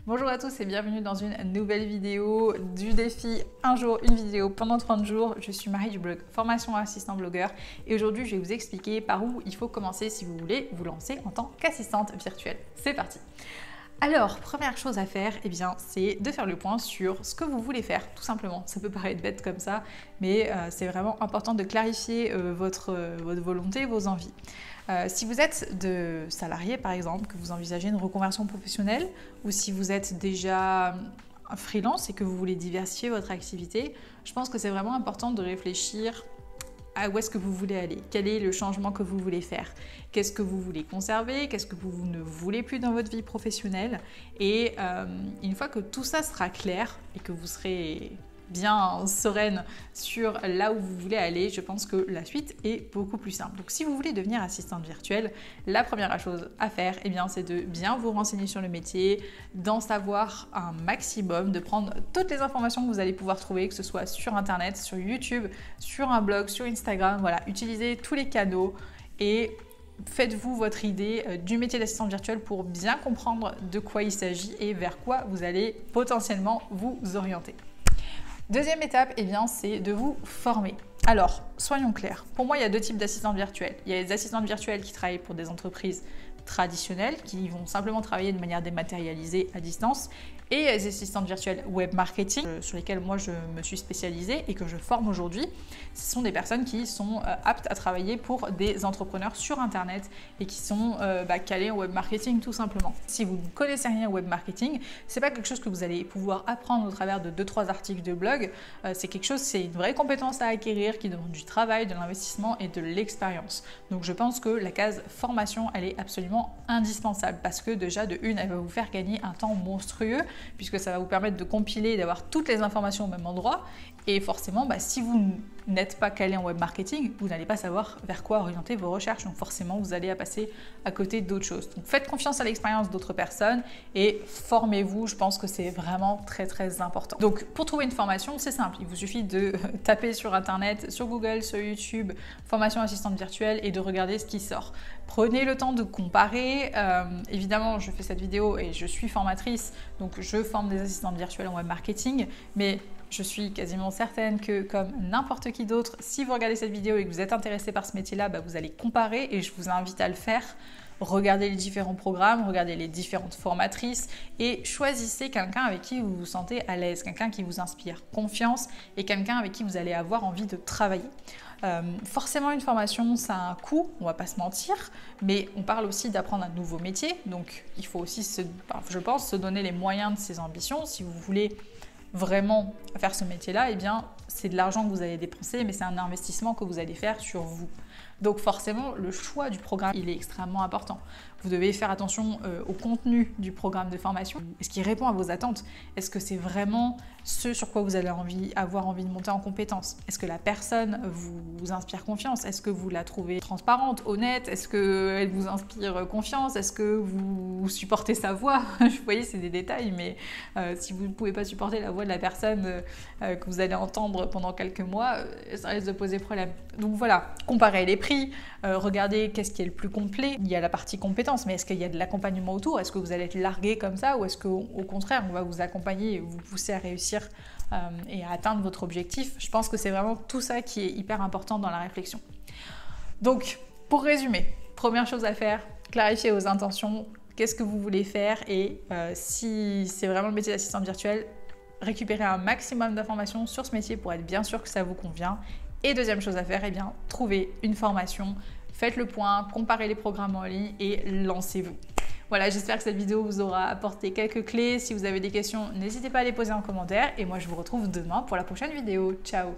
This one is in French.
Bonjour à tous et bienvenue dans une nouvelle vidéo du défi un jour, une vidéo pendant 30 jours. Je suis Marie du blog Formation Assistant Blogueur et aujourd'hui je vais vous expliquer par où il faut commencer si vous voulez vous lancer en tant qu'assistante virtuelle. C'est parti! Alors, première chose à faire, c'est de faire le point sur ce que vous voulez faire, tout simplement. Ça peut paraître bête comme ça, mais c'est vraiment important de clarifier votre volonté, vos envies. Si vous êtes de salarié, par exemple, que vous envisagez une reconversion professionnelle, ou si vous êtes déjà freelance et que vous voulez diversifier votre activité, je pense que c'est vraiment important de réfléchir à où est-ce que vous voulez aller, quel est le changement que vous voulez faire, qu'est-ce que vous voulez conserver, qu'est-ce que vous ne voulez plus dans votre vie professionnelle. Et une fois que tout ça sera clair et que vous serez bien sereine sur là où vous voulez aller, je pense que la suite est beaucoup plus simple. Donc si vous voulez devenir assistante virtuelle, la première chose à faire, c'est de bien vous renseigner sur le métier, d'en savoir un maximum, de prendre toutes les informations que vous allez pouvoir trouver, que ce soit sur internet, sur YouTube, sur un blog, sur Instagram, voilà, utilisez tous les canaux et faites-vous votre idée du métier d'assistante virtuelle pour bien comprendre de quoi il s'agit et vers quoi vous allez potentiellement vous orienter. Deuxième étape, c'est de vous former. Alors, soyons clairs. Pour moi, il y a deux types d'assistantes virtuelles. Il y a les assistantes virtuelles qui travaillent pour des entreprises traditionnelles, qui vont simplement travailler de manière dématérialisée à distance, et les assistantes virtuelles web marketing, sur lesquelles moi je me suis spécialisée et que je forme aujourd'hui. Ce sont des personnes qui sont aptes à travailler pour des entrepreneurs sur internet et qui sont calées en web marketing tout simplement. Si vous ne connaissez rien au web marketing, c'est pas quelque chose que vous allez pouvoir apprendre au travers de 2-3 articles de blog. C'est une vraie compétence à acquérir qui demande du travail, de l'investissement et de l'expérience. Donc je pense que la case formation, elle est absolument indispensable parce que déjà de une, elle va vous faire gagner un temps monstrueux puisque ça va vous permettre de compiler et d'avoir toutes les informations au même endroit. Et forcément, si vous n'êtes pas calé en web marketing, vous n'allez pas savoir vers quoi orienter vos recherches. Donc forcément, vous allez passer à côté d'autres choses. Donc faites confiance à l'expérience d'autres personnes et formez-vous. Je pense que c'est vraiment très très important. Donc pour trouver une formation, c'est simple. Il vous suffit de taper sur internet, sur Google, sur YouTube, formation assistante virtuelle et de regarder ce qui sort. Prenez le temps de comparer. Évidemment, je fais cette vidéo et je suis formatrice, donc je forme des assistantes virtuelles en web marketing, mais je suis quasiment certaine que comme n'importe qui d'autre, si vous regardez cette vidéo et que vous êtes intéressé par ce métier-là, vous allez comparer et je vous invite à le faire. Regardez les différents programmes, regardez les différentes formatrices et choisissez quelqu'un avec qui vous vous sentez à l'aise, quelqu'un qui vous inspire confiance et quelqu'un avec qui vous allez avoir envie de travailler. Forcément, une formation, ça a un coût, on va pas se mentir, mais on parle aussi d'apprendre un nouveau métier, donc il faut aussi, je pense, se donner les moyens de ses ambitions. Si vous voulez vraiment faire ce métier-là, c'est de l'argent que vous allez dépenser, mais c'est un investissement que vous allez faire sur vous. Donc forcément, le choix du programme, il est extrêmement important. Vous devez faire attention au contenu du programme de formation. Est-ce qu'il répond à vos attentes? Est-ce que c'est vraiment ce sur quoi vous allez avoir envie de monter en compétence? Est-ce que la personne vous inspire confiance? Est-ce que vous la trouvez transparente, honnête? Est-ce qu'elle vous inspire confiance? Est-ce que vous supportez sa voix? Vous voyez, c'est des détails, mais si vous ne pouvez pas supporter la voix de la personne que vous allez entendre pendant quelques mois, ça risque de poser problème. Donc voilà, comparez les prix, regardez qu'est-ce qui est le plus complet. Il y a la partie compétence, mais est-ce qu'il y a de l'accompagnement autour? Est-ce que vous allez être largué comme ça ou est-ce qu'au contraire, on va vous accompagner et vous pousser à réussir et à atteindre votre objectif? Je pense que c'est vraiment tout ça qui est hyper important dans la réflexion. Donc, pour résumer, première chose à faire, clarifier vos intentions, qu'est-ce que vous voulez faire et si c'est vraiment le métier d'assistante virtuelle, récupérer un maximum d'informations sur ce métier pour être bien sûr que ça vous convient. Et deuxième chose à faire, trouver une formation, faites le point, comparez les programmes en ligne et lancez-vous. Voilà, j'espère que cette vidéo vous aura apporté quelques clés. Si vous avez des questions, n'hésitez pas à les poser en commentaire et moi je vous retrouve demain pour la prochaine vidéo. Ciao!